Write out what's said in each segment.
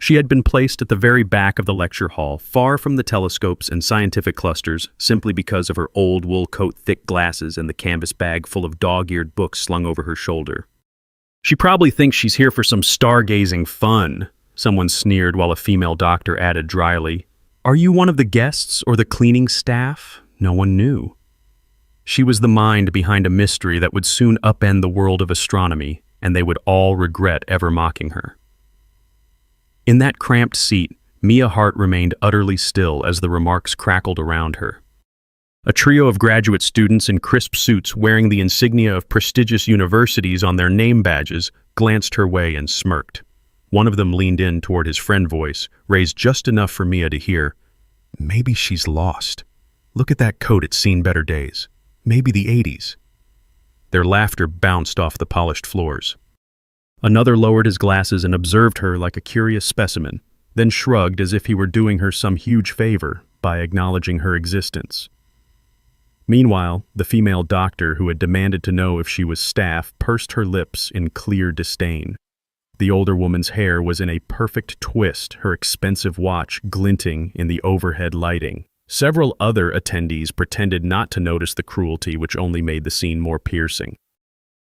She had been placed at the very back of the lecture hall, far from the telescopes and scientific clusters, simply because of her old wool coat, thick glasses, and the canvas bag full of dog-eared books slung over her shoulder. "She probably thinks she's here for some stargazing fun," someone sneered while a female doctor added dryly. "Are you one of the guests or the cleaning staff?" No one knew. She was the mind behind a mystery that would soon upend the world of astronomy, and they would all regret ever mocking her. In that cramped seat, Mia Hart remained utterly still as the remarks crackled around her. A trio of graduate students in crisp suits wearing the insignia of prestigious universities on their name badges glanced her way and smirked. One of them leaned in toward his friend voice, raised just enough for Mia to hear, "Maybe she's lost. Look at that coat, it's seen better days. Maybe the 80s. Their laughter bounced off the polished floors. Another lowered his glasses and observed her like a curious specimen, then shrugged as if he were doing her some huge favor by acknowledging her existence. Meanwhile, the female doctor who had demanded to know if she was staff pursed her lips in clear disdain. The older woman's hair was in a perfect twist, her expensive watch glinting in the overhead lighting. Several other attendees pretended not to notice the cruelty, which only made the scene more piercing.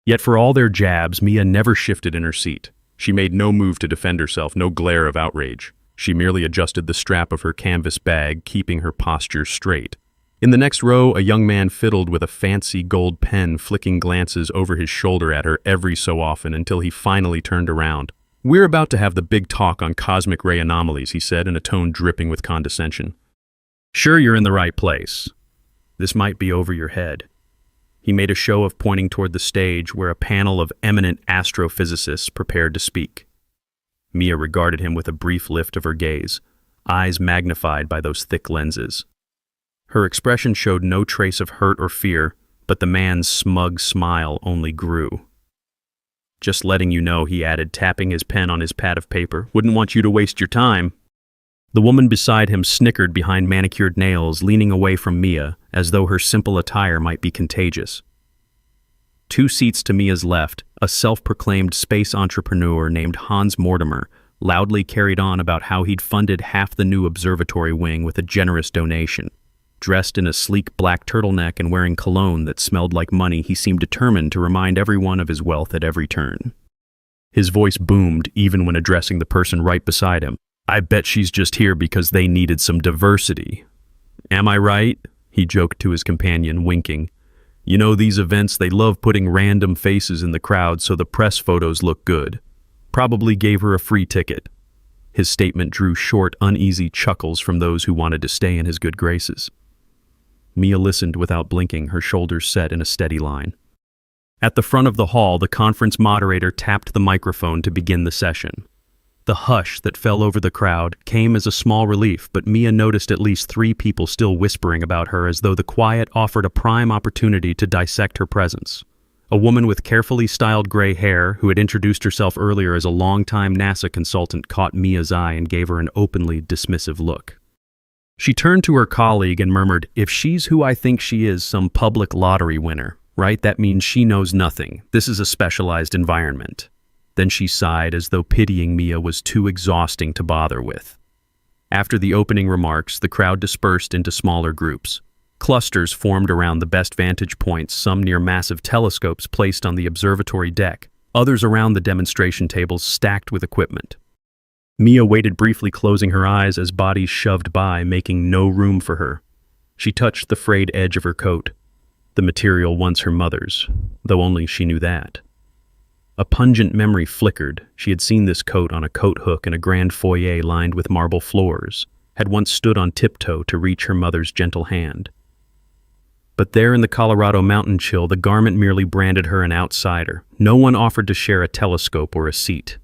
Yet for all their jabs, Mia never shifted in her seat. She made no move to defend herself, no glare of outrage. She merely adjusted the strap of her canvas bag, keeping her posture straight. In the next row, a young man fiddled with a fancy gold pen, flicking glances over his shoulder at her every so often until he finally turned around. "We're about to have the big talk on cosmic ray anomalies," he said in a tone dripping with condescension. "Sure, you're in the right place. This might be over your head." He made a show of pointing toward the stage where a panel of eminent astrophysicists prepared to speak. Mia regarded him with a brief lift of her gaze, eyes magnified by those thick lenses. Her expression showed no trace of hurt or fear, but the man's smug smile only grew. "Just letting you know," he added, tapping his pen on his pad of paper. "Wouldn't want you to waste your time." The woman beside him snickered behind manicured nails, leaning away from Mia, as though her simple attire might be contagious. 2 seats to Mia's left, a self-proclaimed space entrepreneur named Hans Mortimer loudly carried on about how he'd funded half the new observatory wing with a generous donation. Dressed in a sleek black turtleneck and wearing cologne that smelled like money, he seemed determined to remind everyone of his wealth at every turn. His voice boomed even when addressing the person right beside him. "I bet she's just here because they needed some diversity. Am I right?" he joked to his companion, winking. "You know, these events, they love putting random faces in the crowd so the press photos look good. Probably gave her a free ticket." His statement drew short, uneasy chuckles from those who wanted to stay in his good graces. Mia listened without blinking, her shoulders set in a steady line. At the front of the hall, the conference moderator tapped the microphone to begin the session. The hush that fell over the crowd came as a small relief, but Mia noticed at least 3 people still whispering about her as though the quiet offered a prime opportunity to dissect her presence. A woman with carefully styled gray hair, who had introduced herself earlier as a longtime NASA consultant, caught Mia's eye and gave her an openly dismissive look. She turned to her colleague and murmured, "If she's who I think she is, some public lottery winner, right? That means she knows nothing. This is a specialized environment." Then she sighed as though pitying Mia was too exhausting to bother with. After the opening remarks, the crowd dispersed into smaller groups. Clusters formed around the best vantage points, some near massive telescopes placed on the observatory deck, others around the demonstration tables stacked with equipment. Mia waited briefly, closing her eyes as bodies shoved by, making no room for her. She touched the frayed edge of her coat, the material once her mother's, though only she knew that. A pungent memory flickered. She had seen this coat on a coat hook in a grand foyer lined with marble floors, had once stood on tiptoe to reach her mother's gentle hand. But there in the Colorado mountain chill, the garment merely branded her an outsider. No one offered to share a telescope or a seat.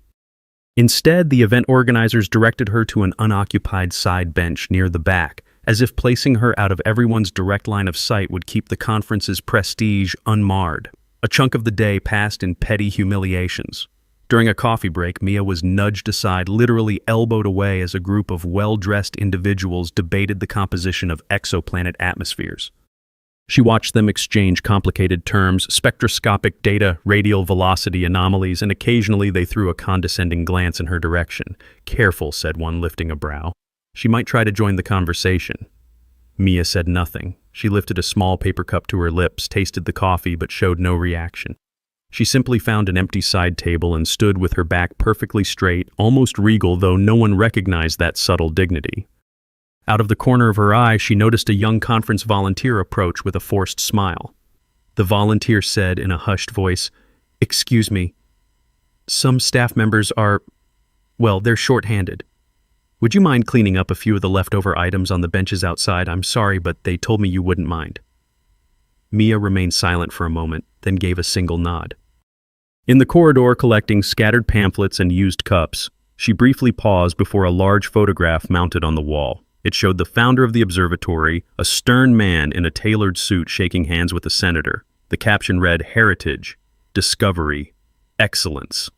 Instead, the event organizers directed her to an unoccupied side bench near the back, as if placing her out of everyone's direct line of sight would keep the conference's prestige unmarred. A chunk of the day passed in petty humiliations. During a coffee break, Mia was nudged aside, literally elbowed away, as a group of well-dressed individuals debated the composition of exoplanet atmospheres. She watched them exchange complicated terms, spectroscopic data, radial velocity anomalies, and occasionally they threw a condescending glance in her direction. "Careful," said one, lifting a brow. "She might try to join the conversation." Mia said nothing. She lifted a small paper cup to her lips, tasted the coffee, but showed no reaction. She simply found an empty side table and stood with her back perfectly straight, almost regal, though no one recognized that subtle dignity. Out of the corner of her eye, she noticed a young conference volunteer approach with a forced smile. The volunteer said in a hushed voice, "Excuse me, some staff members are, well, they're short-handed. Would you mind cleaning up a few of the leftover items on the benches outside? I'm sorry, but they told me you wouldn't mind." Mia remained silent for a moment, then gave a single nod. In the corridor collecting scattered pamphlets and used cups, she briefly paused before a large photograph mounted on the wall. It showed the founder of the observatory, a stern man in a tailored suit shaking hands with a senator. The caption read, "Heritage, Discovery, Excellence."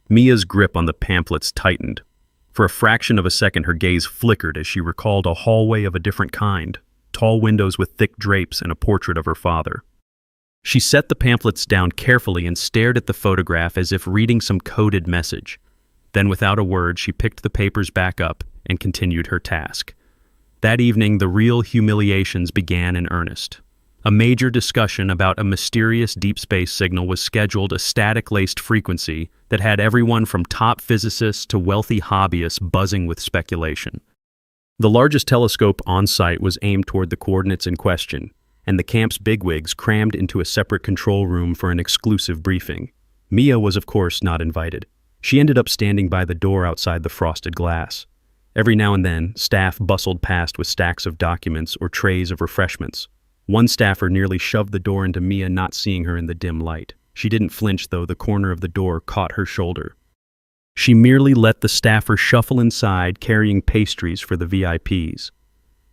Mia's grip on the pamphlets tightened. For a fraction of a second, her gaze flickered as she recalled a hallway of a different kind, tall windows with thick drapes and a portrait of her father. She set the pamphlets down carefully and stared at the photograph as if reading some coded message. Then, without a word, she picked the papers back up and continued her task. That evening, the real humiliations began in earnest. A major discussion about a mysterious deep space signal was scheduled, a static-laced frequency that had everyone from top physicists to wealthy hobbyists buzzing with speculation. The largest telescope on site was aimed toward the coordinates in question, and the camp's bigwigs crammed into a separate control room for an exclusive briefing. Mia was, of course, not invited. She ended up standing by the door outside the frosted glass. Every now and then, staff bustled past with stacks of documents or trays of refreshments. One staffer nearly shoved the door into Mia, not seeing her in the dim light. She didn't flinch, though the corner of the door caught her shoulder. She merely let the staffer shuffle inside, carrying pastries for the VIPs.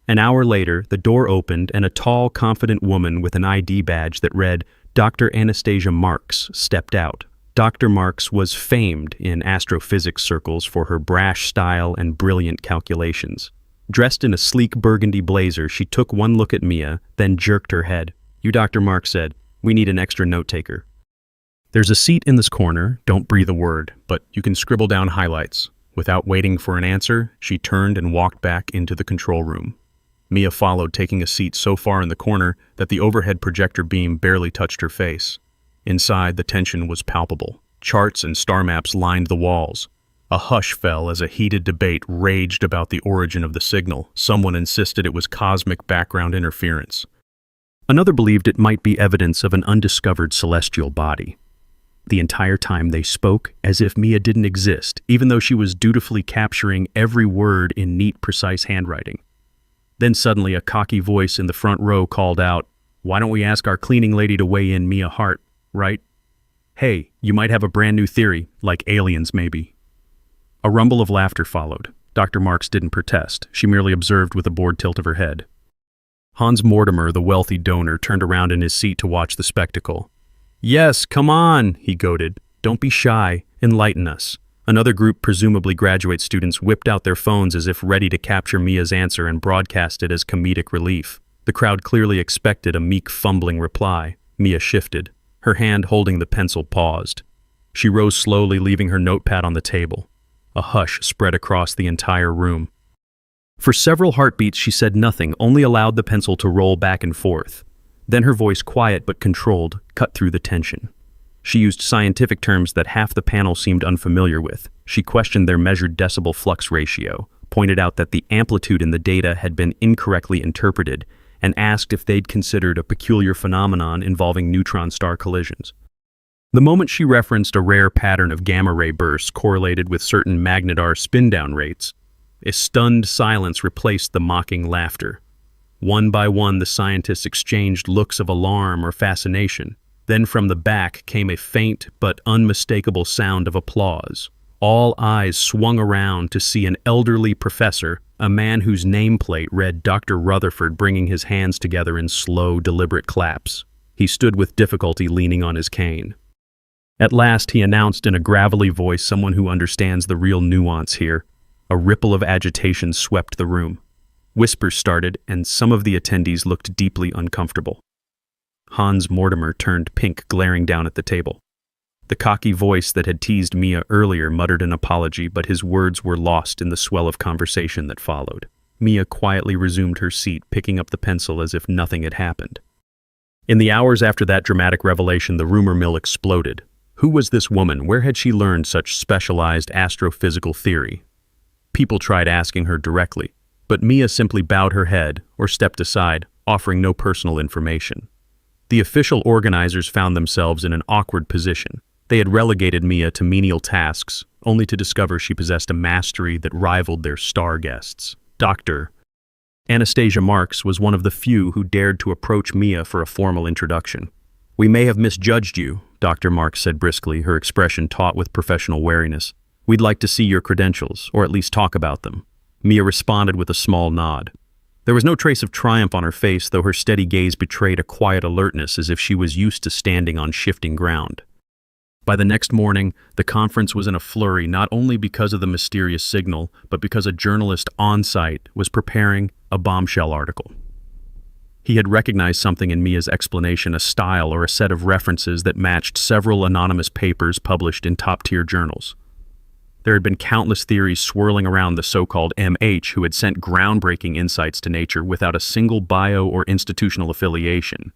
An hour later, the door opened and a tall, confident woman with an ID badge that read, "Dr. Anastasia Marks," stepped out. Dr. Marks was famed in astrophysics circles for her brash style and brilliant calculations. Dressed in a sleek burgundy blazer, she took one look at Mia, then jerked her head. "You," Dr. Marks said, "we need an extra note-taker. There's a seat in this corner, don't breathe a word, but you can scribble down highlights." Without waiting for an answer, she turned and walked back into the control room. Mia followed, taking a seat so far in the corner that the overhead projector beam barely touched her face. Inside, the tension was palpable. Charts and star maps lined the walls. A hush fell as a heated debate raged about the origin of the signal. Someone insisted it was cosmic background interference. Another believed it might be evidence of an undiscovered celestial body. The entire time they spoke as if Mia didn't exist, even though she was dutifully capturing every word in neat, precise handwriting. Then suddenly a cocky voice in the front row called out, "Why don't we ask our cleaning lady to weigh in, Mia Hart, right? Hey, you might have a brand new theory, like aliens maybe." A rumble of laughter followed. Dr. Marks didn't protest. She merely observed with a bored tilt of her head. Hans Mortimer, the wealthy donor, turned around in his seat to watch the spectacle. "Yes, come on," he goaded. "Don't be shy. Enlighten us." Another group, presumably graduate students, whipped out their phones as if ready to capture Mia's answer and broadcast it as comedic relief. The crowd clearly expected a meek, fumbling reply. Mia shifted. Her hand holding the pencil paused. She rose slowly, leaving her notepad on the table. A hush spread across the entire room. For several heartbeats she said nothing, only allowed the pencil to roll back and forth. Then her voice, quiet but controlled, cut through the tension. She used scientific terms that half the panel seemed unfamiliar with. She questioned their measured decibel flux ratio, pointed out that the amplitude in the data had been incorrectly interpreted, and asked if they'd considered a peculiar phenomenon involving neutron star collisions. The moment she referenced a rare pattern of gamma-ray bursts correlated with certain magnetar spin-down rates, a stunned silence replaced the mocking laughter. One by one, the scientists exchanged looks of alarm or fascination. Then from the back came a faint but unmistakable sound of applause. All eyes swung around to see an elderly professor, a man whose nameplate read Dr. Rutherford, bringing his hands together in slow, deliberate claps. He stood with difficulty, leaning on his cane. At last he announced in a gravelly voice, someone who understands the real nuance here. A ripple of agitation swept the room. Whispers started, and some of the attendees looked deeply uncomfortable. Hans Mortimer turned pink, glaring down at the table. The cocky voice that had teased Mia earlier muttered an apology, but his words were lost in the swell of conversation that followed. Mia quietly resumed her seat, picking up the pencil as if nothing had happened. In the hours after that dramatic revelation, the rumor mill exploded. Who was this woman? Where had she learned such specialized astrophysical theory? People tried asking her directly, but Mia simply bowed her head or stepped aside, offering no personal information. The official organizers found themselves in an awkward position. They had relegated Mia to menial tasks, only to discover she possessed a mastery that rivaled their star guests. Dr. Anastasia Marks was one of the few who dared to approach Mia for a formal introduction. "We may have misjudged you," Dr. Marks said briskly, her expression taut with professional wariness. "We'd like to see your credentials, or at least talk about them." Mia responded with a small nod. There was no trace of triumph on her face, though her steady gaze betrayed a quiet alertness, as if she was used to standing on shifting ground. By the next morning, the conference was in a flurry, not only because of the mysterious signal, but because a journalist on site was preparing a bombshell article. He had recognized something in Mia's explanation, a style or a set of references that matched several anonymous papers published in top-tier journals. There had been countless theories swirling around the so-called MH who had sent groundbreaking insights to nature without a single bio or institutional affiliation.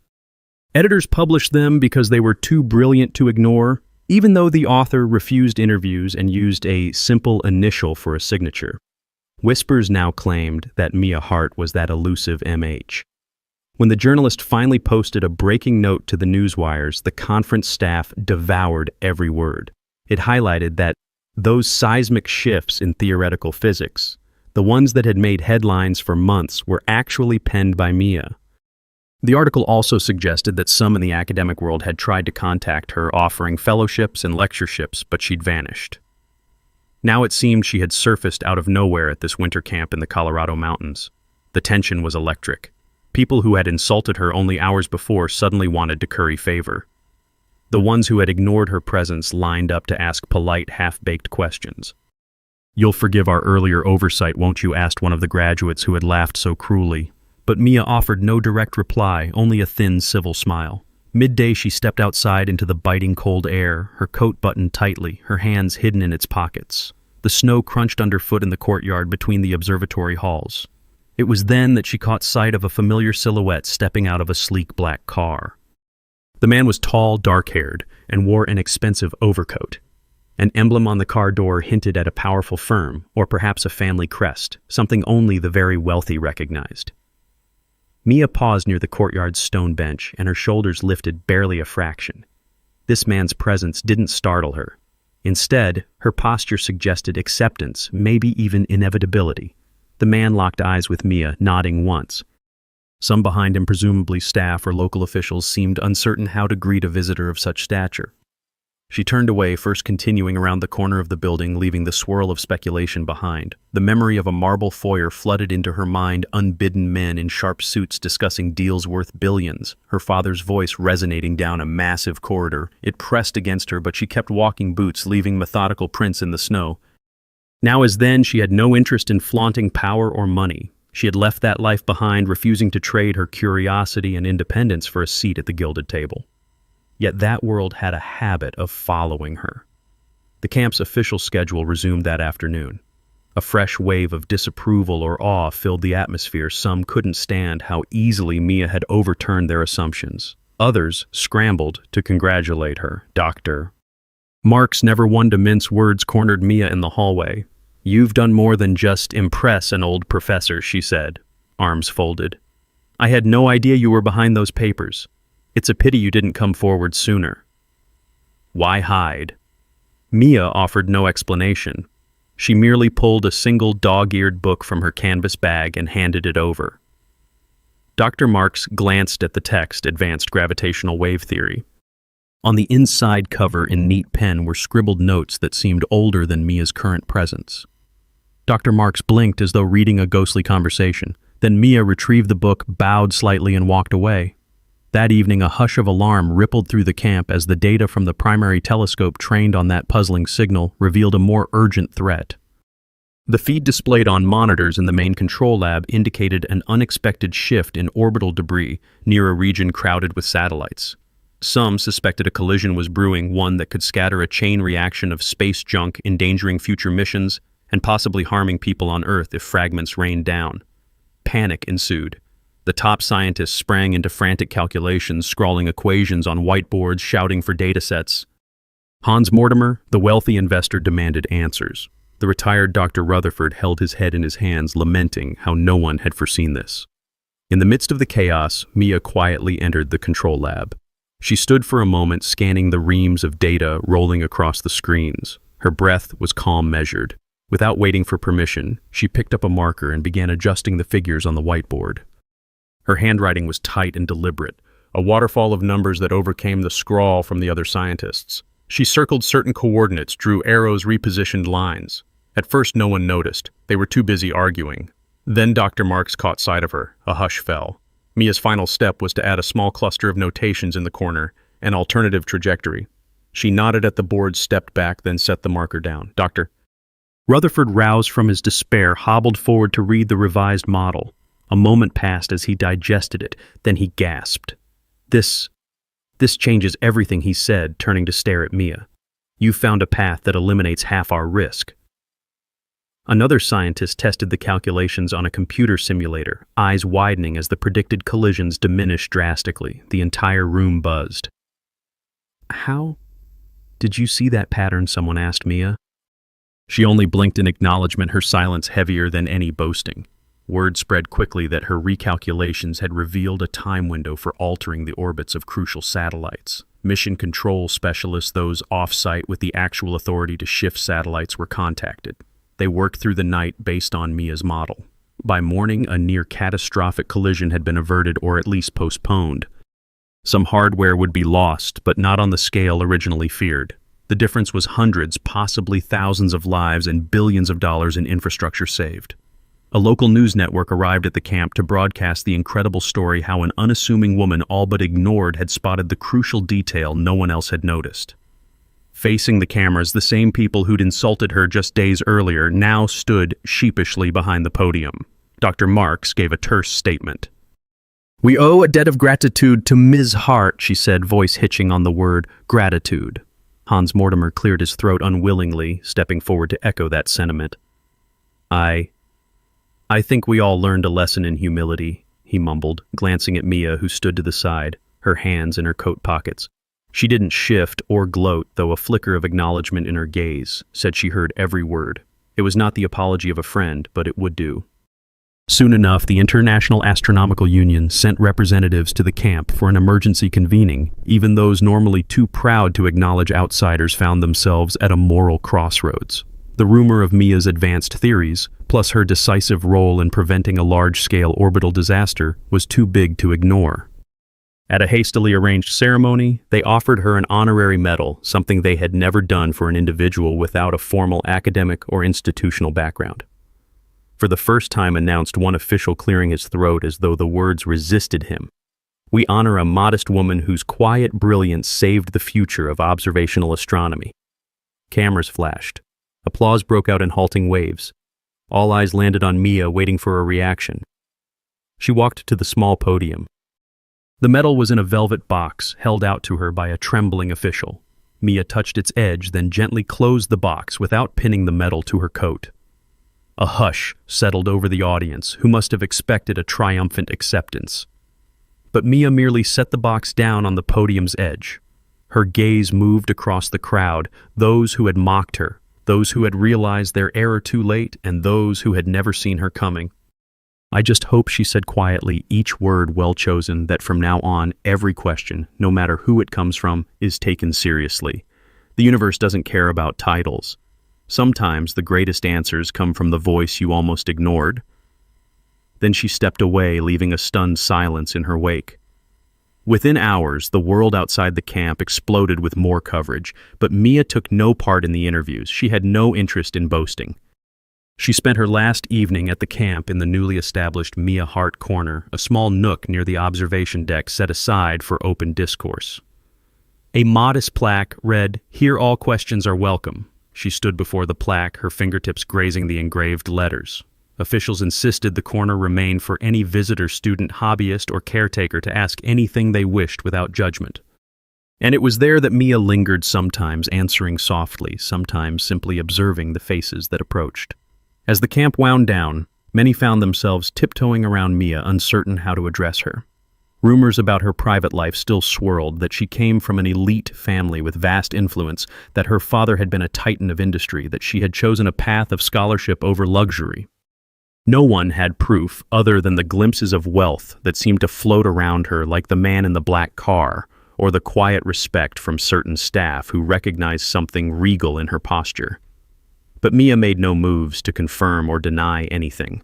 Editors published them because they were too brilliant to ignore, even though the author refused interviews and used a simple initial for a signature. Whispers now claimed that Mia Hart was that elusive MH. When the journalist finally posted a breaking note to the newswires, the conference staff devoured every word. It highlighted that those seismic shifts in theoretical physics, the ones that had made headlines for months, were actually penned by Mia. The article also suggested that some in the academic world had tried to contact her, offering fellowships and lectureships, but she'd vanished. Now it seemed she had surfaced out of nowhere at this winter camp in the Colorado mountains. The tension was electric. People who had insulted her only hours before suddenly wanted to curry favor. The ones who had ignored her presence lined up to ask polite, half-baked questions. "You'll forgive our earlier oversight, won't you?" asked one of the graduates who had laughed so cruelly. But Mia offered no direct reply, only a thin, civil smile. Midday, she stepped outside into the biting cold air, her coat buttoned tightly, her hands hidden in its pockets. The snow crunched underfoot in the courtyard between the observatory halls. It was then that she caught sight of a familiar silhouette stepping out of a sleek black car. The man was tall, dark-haired, and wore an expensive overcoat. An emblem on the car door hinted at a powerful firm, or perhaps a family crest, something only the very wealthy recognized. Mia paused near the courtyard's stone bench, and her shoulders lifted barely a fraction. This man's presence didn't startle her. Instead, her posture suggested acceptance, maybe even inevitability. The man locked eyes with Mia, nodding once. Some behind him, presumably staff or local officials, seemed uncertain how to greet a visitor of such stature. She turned away, first continuing around the corner of the building, leaving the swirl of speculation behind. The memory of a marble foyer flooded into her mind, unbidden men in sharp suits discussing deals worth billions, her father's voice resonating down a massive corridor. It pressed against her, but she kept walking, boots leaving methodical prints in the snow. Now as then, she had no interest in flaunting power or money. She had left that life behind, refusing to trade her curiosity and independence for a seat at the gilded table. Yet that world had a habit of following her. The camp's official schedule resumed that afternoon. A fresh wave of disapproval or awe filled the atmosphere. Some couldn't stand how easily Mia had overturned their assumptions. Others scrambled to congratulate her. Dr. Marks, never one to mince words, cornered Mia in the hallway. "You've done more than just impress an old professor," she said, arms folded. "I had no idea you were behind those papers. It's a pity you didn't come forward sooner." Why hide? Mia offered no explanation. She merely pulled a single dog-eared book from her canvas bag and handed it over. Dr. Marks glanced at the text, Advanced Gravitational Wave Theory. On the inside cover in neat pen were scribbled notes that seemed older than Mia's current presence. Dr. Marks blinked as though reading a ghostly conversation. Then Mia retrieved the book, bowed slightly, and walked away. That evening, a hush of alarm rippled through the camp as the data from the primary telescope trained on that puzzling signal revealed a more urgent threat. The feed displayed on monitors in the main control lab indicated an unexpected shift in orbital debris near a region crowded with satellites. Some suspected a collision was brewing, one that could scatter a chain reaction of space junk, endangering future missions and possibly harming people on Earth if fragments rained down. Panic ensued. The top scientists sprang into frantic calculations, scrawling equations on whiteboards, shouting for datasets. Hans Mortimer, the wealthy investor, demanded answers. The retired Dr. Rutherford held his head in his hands, lamenting how no one had foreseen this. In the midst of the chaos, Mia quietly entered the control lab. She stood for a moment, scanning the reams of data rolling across the screens. Her breath was calm, measured. Without waiting for permission, she picked up a marker and began adjusting the figures on the whiteboard. Her handwriting was tight and deliberate, a waterfall of numbers that overcame the scrawl from the other scientists. She circled certain coordinates, drew arrows, repositioned lines. At first, no one noticed. They were too busy arguing. Then Dr. Marks caught sight of her. A hush fell. Mia's final step was to add a small cluster of notations in the corner, an alternative trajectory. She nodded at the board, stepped back, then set the marker down. Doctor. Rutherford, roused from his despair, hobbled forward to read the revised model. A moment passed as he digested it, then he gasped. This changes everything, he said, turning to stare at Mia. You've found a path that eliminates half our risk. Another scientist tested the calculations on a computer simulator, eyes widening as the predicted collisions diminished drastically. The entire room buzzed. How did you see that pattern? Someone asked Mia. She only blinked in acknowledgement, her silence heavier than any boasting. Word spread quickly that her recalculations had revealed a time window for altering the orbits of crucial satellites. Mission control specialists, those off-site with the actual authority to shift satellites, were contacted. They worked through the night based on Mia's model. By morning, a near-catastrophic collision had been averted or at least postponed. Some hardware would be lost, but not on the scale originally feared. The difference was hundreds, possibly thousands of lives and billions of dollars in infrastructure saved. A local news network arrived at the camp to broadcast the incredible story how an unassuming woman all but ignored had spotted the crucial detail no one else had noticed. Facing the cameras, the same people who'd insulted her just days earlier now stood sheepishly behind the podium. Dr. Marks gave a terse statement. "We owe a debt of gratitude to Ms. Hart," she said, voice hitching on the word gratitude. Hans Mortimer cleared his throat unwillingly, stepping forward to echo that sentiment. I think we all learned a lesson in humility," he mumbled, glancing at Mia, who stood to the side, her hands in her coat pockets. She didn't shift or gloat, though a flicker of acknowledgement in her gaze said she heard every word. It was not the apology of a friend, but it would do. Soon enough, the International Astronomical Union sent representatives to the camp for an emergency convening. Even those normally too proud to acknowledge outsiders found themselves at a moral crossroads. The rumor of Mia's advanced theories, plus her decisive role in preventing a large-scale orbital disaster, was too big to ignore. At a hastily arranged ceremony, they offered her an honorary medal, something they had never done for an individual without a formal academic or institutional background. For the first time, announced one official, clearing his throat as though the words resisted him. "We honor a modest woman whose quiet brilliance saved the future of observational astronomy." Cameras flashed. Applause broke out in halting waves. All eyes landed on Mia, waiting for a reaction. She walked to the small podium. The medal was in a velvet box, held out to her by a trembling official. Mia touched its edge, then gently closed the box without pinning the medal to her coat. A hush settled over the audience, who must have expected a triumphant acceptance. But Mia merely set the box down on the podium's edge. Her gaze moved across the crowd, those who had mocked her, those who had realized their error too late, and those who had never seen her coming. "I just hope," she said quietly, each word well chosen, "that from now on, every question, no matter who it comes from, is taken seriously. The universe doesn't care about titles. Sometimes the greatest answers come from the voice you almost ignored." Then she stepped away, leaving a stunned silence in her wake. Within hours, the world outside the camp exploded with more coverage, but Mia took no part in the interviews. She had no interest in boasting. She spent her last evening at the camp in the newly established Mia Hart Corner, a small nook near the observation deck set aside for open discourse. A modest plaque read, "Here all questions are welcome." She stood before the plaque, her fingertips grazing the engraved letters. Officials insisted the corner remain for any visitor, student, hobbyist, or caretaker to ask anything they wished without judgment. And it was there that Mia lingered, sometimes answering softly, sometimes simply observing the faces that approached. As the camp wound down, many found themselves tiptoeing around Mia, uncertain how to address her. Rumors about her private life still swirled, that she came from an elite family with vast influence, that her father had been a titan of industry, that she had chosen a path of scholarship over luxury. No one had proof other than the glimpses of wealth that seemed to float around her, like the man in the black car, or the quiet respect from certain staff who recognized something regal in her posture. But Mia made no moves to confirm or deny anything.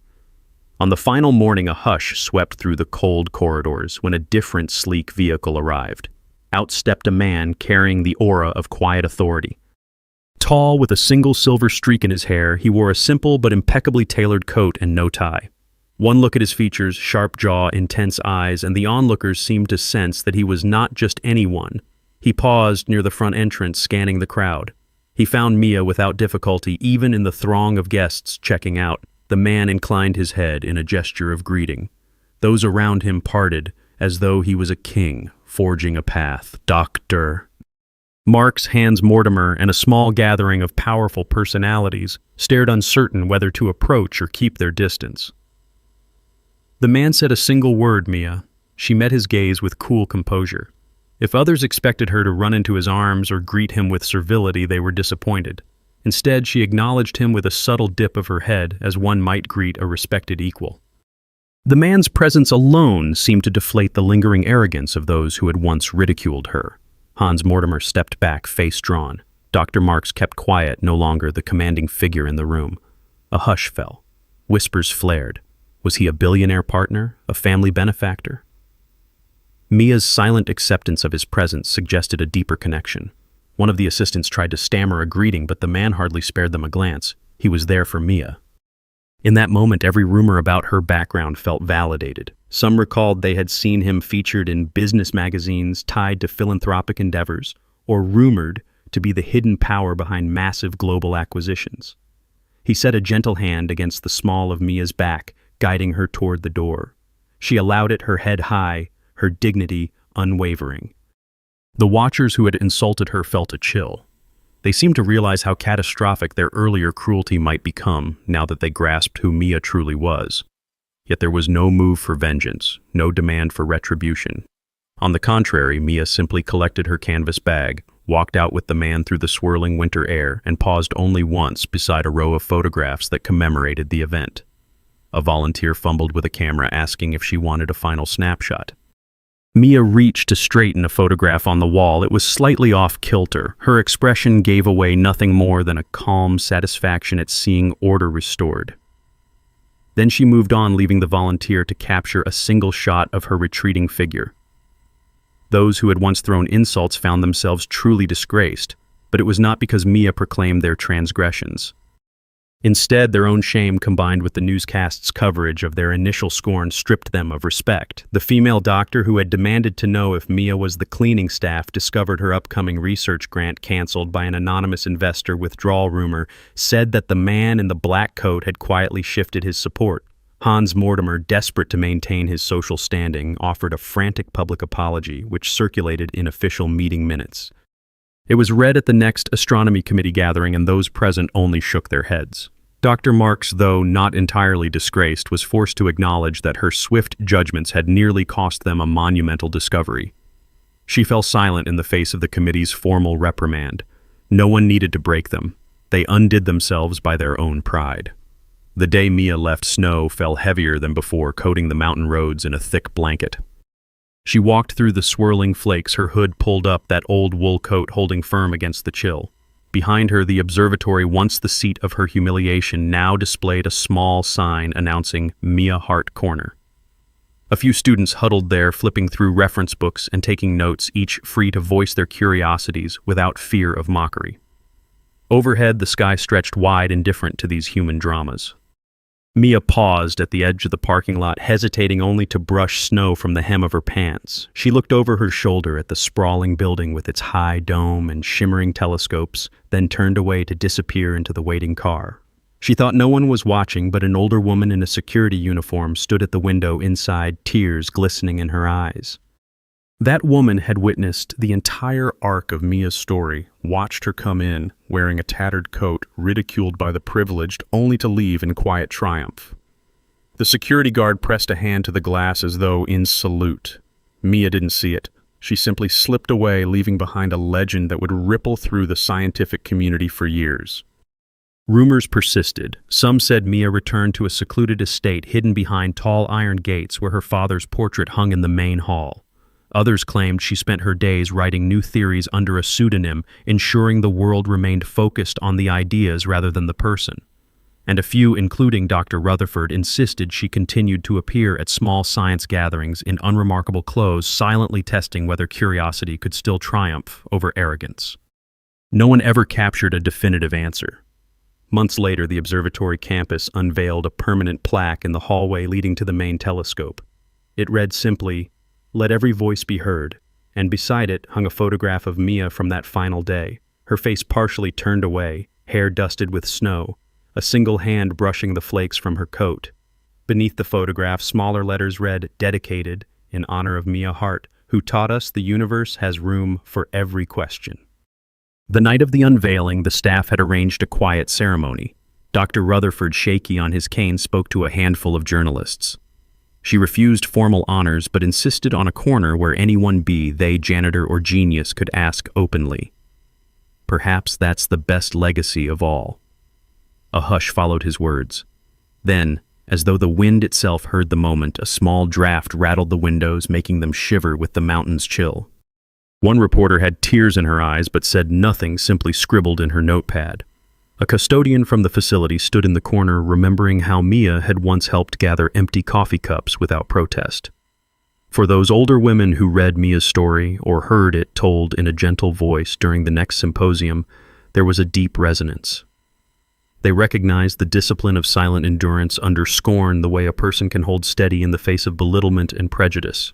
On the final morning, a hush swept through the cold corridors when a different sleek vehicle arrived. Out stepped a man carrying the aura of quiet authority. Tall, with a single silver streak in his hair, he wore a simple but impeccably tailored coat and no tie. One look at his features, sharp jaw, intense eyes, and the onlookers seemed to sense that he was not just anyone. He paused near the front entrance, scanning the crowd. He found Mia without difficulty, even in the throng of guests checking out. The man inclined his head in a gesture of greeting. Those around him parted, as though he was a king, forging a path. Dr. Marks, Hans Mortimer, and a small gathering of powerful personalities stared, uncertain whether to approach or keep their distance. The man said a single word, Mia. She met his gaze with cool composure. If others expected her to run into his arms or greet him with servility, they were disappointed. Instead, she acknowledged him with a subtle dip of her head, as one might greet a respected equal. The man's presence alone seemed to deflate the lingering arrogance of those who had once ridiculed her. Hans Mortimer stepped back, face drawn. Dr. Marks kept quiet, no longer the commanding figure in the room. A hush fell. Whispers flared. Was he a billionaire partner, a family benefactor? Mia's silent acceptance of his presence suggested a deeper connection. One of the assistants tried to stammer a greeting, but the man hardly spared them a glance. He was there for Mia. In that moment, every rumor about her background felt validated. Some recalled they had seen him featured in business magazines tied to philanthropic endeavors, or rumored to be the hidden power behind massive global acquisitions. He set a gentle hand against the small of Mia's back, guiding her toward the door. She allowed it, her head high, her dignity unwavering. The watchers who had insulted her felt a chill. They seemed to realize how catastrophic their earlier cruelty might become now that they grasped who Mia truly was. Yet there was no move for vengeance, no demand for retribution. On the contrary, Mia simply collected her canvas bag, walked out with the man through the swirling winter air, and paused only once beside a row of photographs that commemorated the event. A volunteer fumbled with a camera, asking if she wanted a final snapshot. Mia reached to straighten a photograph on the wall. It was slightly off-kilter. Her expression gave away nothing more than a calm satisfaction at seeing order restored. Then she moved on, leaving the volunteer to capture a single shot of her retreating figure. Those who had once thrown insults found themselves truly disgraced, but it was not because Mia proclaimed their transgressions. Instead, their own shame combined with the newscast's coverage of their initial scorn stripped them of respect. The female doctor who had demanded to know if Mia was the cleaning staff discovered her upcoming research grant canceled by an anonymous investor withdrawal rumor said that the man in the black coat had quietly shifted his support. Hans Mortimer, desperate to maintain his social standing, offered a frantic public apology, which circulated in official meeting minutes. It was read at the next Astronomy Committee gathering, and those present only shook their heads. Dr. Marks, though not entirely disgraced, was forced to acknowledge that her swift judgments had nearly cost them a monumental discovery. She fell silent in the face of the committee's formal reprimand. No one needed to break them. They undid themselves by their own pride. The day Mia left, snow fell heavier than before, coating the mountain roads in a thick blanket. She walked through the swirling flakes, her hood pulled up, that old wool coat holding firm against the chill. Behind her, the observatory, once the seat of her humiliation, now displayed a small sign announcing Mia Hart Corner. A few students huddled there, flipping through reference books and taking notes, each free to voice their curiosities without fear of mockery. Overhead, the sky stretched wide, indifferent to these human dramas. Mia paused at the edge of the parking lot, hesitating only to brush snow from the hem of her pants. She looked over her shoulder at the sprawling building with its high dome and shimmering telescopes, then turned away to disappear into the waiting car. She thought no one was watching, but an older woman in a security uniform stood at the window inside, tears glistening in her eyes. That woman had witnessed the entire arc of Mia's story, watched her come in, wearing a tattered coat, ridiculed by the privileged, only to leave in quiet triumph. The security guard pressed a hand to the glass as though in salute. Mia didn't see it. She simply slipped away, leaving behind a legend that would ripple through the scientific community for years. Rumors persisted. Some said Mia returned to a secluded estate hidden behind tall iron gates where her father's portrait hung in the main hall. Others claimed she spent her days writing new theories under a pseudonym, ensuring the world remained focused on the ideas rather than the person. And a few, including Dr. Rutherford, insisted she continued to appear at small science gatherings in unremarkable clothes, silently testing whether curiosity could still triumph over arrogance. No one ever captured a definitive answer. Months later, the observatory campus unveiled a permanent plaque in the hallway leading to the main telescope. It read simply, "Let every voice be heard," and beside it hung a photograph of Mia from that final day, her face partially turned away, hair dusted with snow, a single hand brushing the flakes from her coat. Beneath the photograph, smaller letters read, "Dedicated, in honor of Mia Hart, who taught us the universe has room for every question." The night of the unveiling, the staff had arranged a quiet ceremony. Dr. Rutherford, shaky on his cane, spoke to a handful of journalists. She refused formal honors but insisted on a corner where anyone, be they janitor or genius, could ask openly. Perhaps that's the best legacy of all. A hush followed his words. Then, as though the wind itself heard the moment, a small draft rattled the windows, making them shiver with the mountain's chill. One reporter had tears in her eyes but said nothing, simply scribbled in her notepad. A custodian from the facility stood in the corner, remembering how Mia had once helped gather empty coffee cups without protest. For those older women who read Mia's story or heard it told in a gentle voice during the next symposium, there was a deep resonance. They recognized the discipline of silent endurance under scorn, the way a person can hold steady in the face of belittlement and prejudice.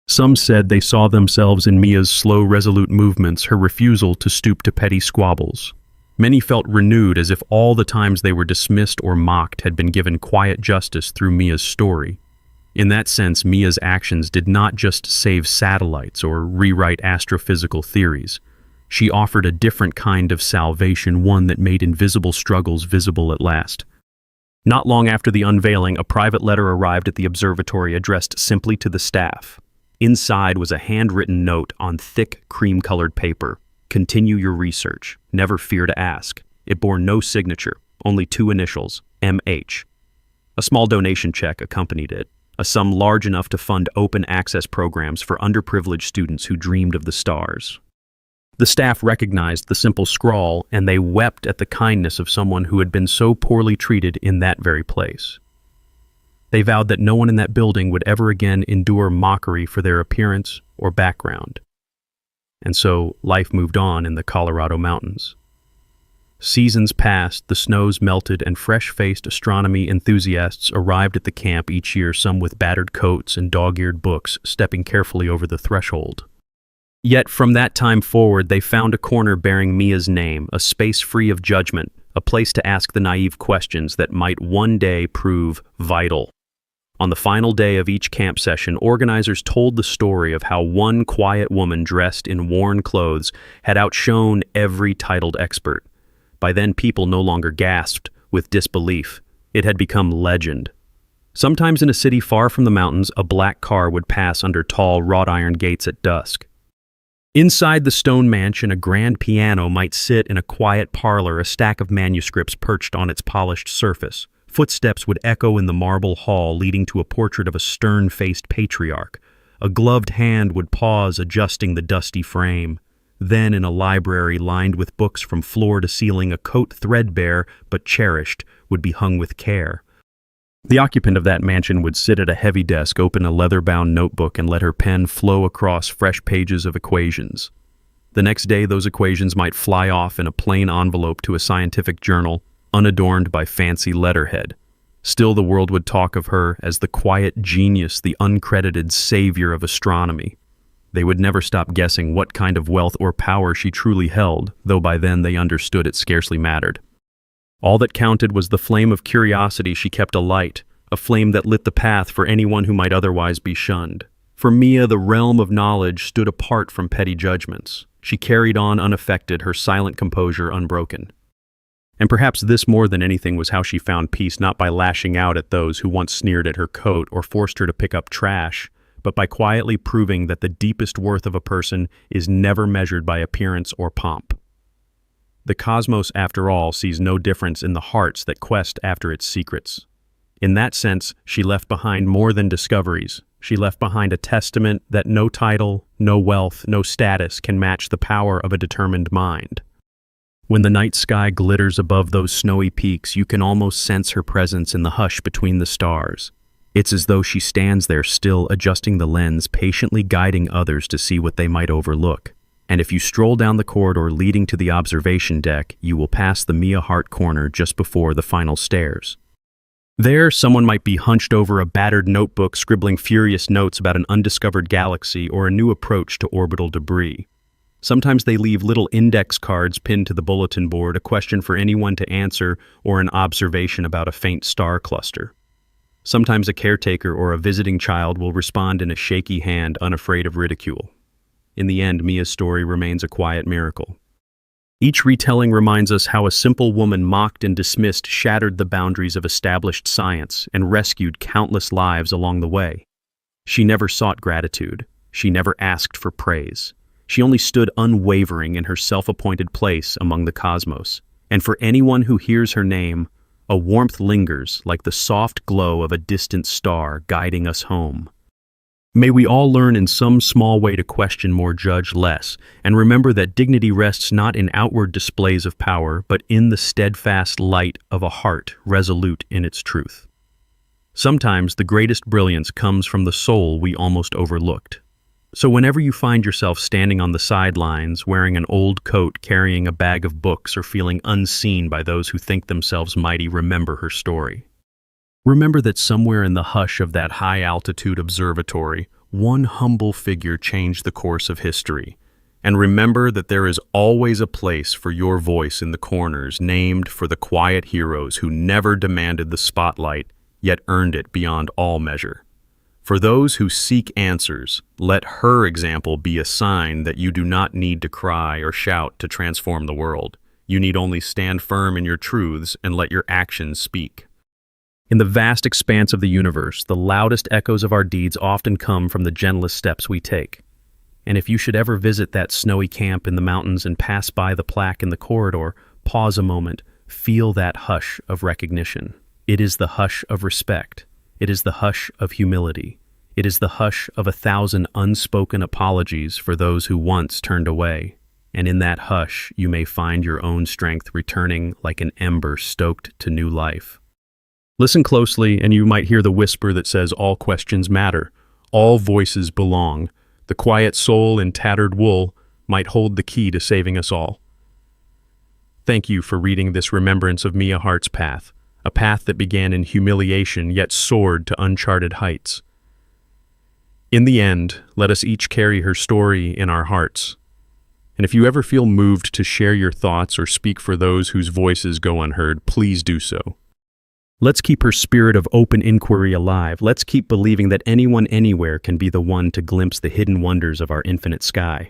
Some said they saw themselves in Mia's slow, resolute movements, her refusal to stoop to petty squabbles. Many felt renewed, as if all the times they were dismissed or mocked had been given quiet justice through Mia's story. In that sense, Mia's actions did not just save satellites or rewrite astrophysical theories. She offered a different kind of salvation, one that made invisible struggles visible at last. Not long after the unveiling, a private letter arrived at the observatory addressed simply to the staff. Inside was a handwritten note on thick, cream-colored paper. "Continue your research. Never fear to ask." It bore no signature, only two initials, M.H. A small donation check accompanied it, a sum large enough to fund open-access programs for underprivileged students who dreamed of the stars. The staff recognized the simple scrawl, and they wept at the kindness of someone who had been so poorly treated in that very place. They vowed that no one in that building would ever again endure mockery for their appearance or background. And so life moved on in the Colorado mountains. Seasons passed, the snows melted, and fresh-faced astronomy enthusiasts arrived at the camp each year, some with battered coats and dog-eared books, stepping carefully over the threshold. Yet from that time forward, they found a corner bearing Mia's name, a space free of judgment, a place to ask the naive questions that might one day prove vital. On the final day of each camp session, organizers told the story of how one quiet woman dressed in worn clothes had outshone every titled expert. By then, people no longer gasped with disbelief. It had become legend. Sometimes in a city far from the mountains, a black car would pass under tall wrought iron gates at dusk. Inside the stone mansion, a grand piano might sit in a quiet parlor, a stack of manuscripts perched on its polished surface. Footsteps would echo in the marble hall, leading to a portrait of a stern-faced patriarch. A gloved hand would pause, adjusting the dusty frame. Then, in a library lined with books from floor to ceiling, a coat threadbare but cherished would be hung with care. The occupant of that mansion would sit at a heavy desk, open a leather-bound notebook, and let her pen flow across fresh pages of equations. The next day, those equations might fly off in a plain envelope to a scientific journal, unadorned by fancy letterhead. Still, the world would talk of her as the quiet genius, the uncredited savior of astronomy. They would never stop guessing what kind of wealth or power she truly held, though by then they understood it scarcely mattered. All that counted was the flame of curiosity she kept alight, a flame that lit the path for anyone who might otherwise be shunned. For Mia, the realm of knowledge stood apart from petty judgments. She carried on unaffected, her silent composure unbroken. And perhaps this more than anything was how she found peace, not by lashing out at those who once sneered at her coat or forced her to pick up trash, but by quietly proving that the deepest worth of a person is never measured by appearance or pomp. The cosmos, after all, sees no difference in the hearts that quest after its secrets. In that sense, she left behind more than discoveries. She left behind a testament that no title, no wealth, no status can match the power of a determined mind. When the night sky glitters above those snowy peaks, you can almost sense her presence in the hush between the stars. It's as though she stands there still, adjusting the lens, patiently guiding others to see what they might overlook. And if you stroll down the corridor leading to the observation deck, you will pass the Mia Hart corner just before the final stairs. There, someone might be hunched over a battered notebook, scribbling furious notes about an undiscovered galaxy or a new approach to orbital debris. Sometimes they leave little index cards pinned to the bulletin board, a question for anyone to answer or an observation about a faint star cluster. Sometimes a caretaker or a visiting child will respond in a shaky hand, unafraid of ridicule. In the end, Mia's story remains a quiet miracle. Each retelling reminds us how a simple woman mocked and dismissed shattered the boundaries of established science and rescued countless lives along the way. She never sought gratitude. She never asked for praise. She only stood unwavering in her self-appointed place among the cosmos. And for anyone who hears her name, a warmth lingers like the soft glow of a distant star guiding us home. May we all learn in some small way to question more, judge less, and remember that dignity rests not in outward displays of power, but in the steadfast light of a heart resolute in its truth. Sometimes the greatest brilliance comes from the soul we almost overlooked. So whenever you find yourself standing on the sidelines, wearing an old coat, carrying a bag of books, or feeling unseen by those who think themselves mighty, remember her story. Remember that somewhere in the hush of that high-altitude observatory, one humble figure changed the course of history. And remember that there is always a place for your voice in the corners, named for the quiet heroes who never demanded the spotlight, yet earned it beyond all measure. For those who seek answers, let her example be a sign that you do not need to cry or shout to transform the world. You need only stand firm in your truths and let your actions speak. In the vast expanse of the universe, the loudest echoes of our deeds often come from the gentlest steps we take. And if you should ever visit that snowy camp in the mountains and pass by the plaque in the corridor, pause a moment, feel that hush of recognition. It is the hush of respect. It is the hush of humility. It is the hush of 1,000 unspoken apologies for those who once turned away. And in that hush, you may find your own strength returning like an ember stoked to new life. Listen closely, and you might hear the whisper that says all questions matter. All voices belong. The quiet soul in tattered wool might hold the key to saving us all. Thank you for reading this remembrance of Mia Hart's path, a path that began in humiliation yet soared to uncharted heights. In the end, let us each carry her story in our hearts. And if you ever feel moved to share your thoughts or speak for those whose voices go unheard, please do so. Let's keep her spirit of open inquiry alive. Let's keep believing that anyone anywhere can be the one to glimpse the hidden wonders of our infinite sky.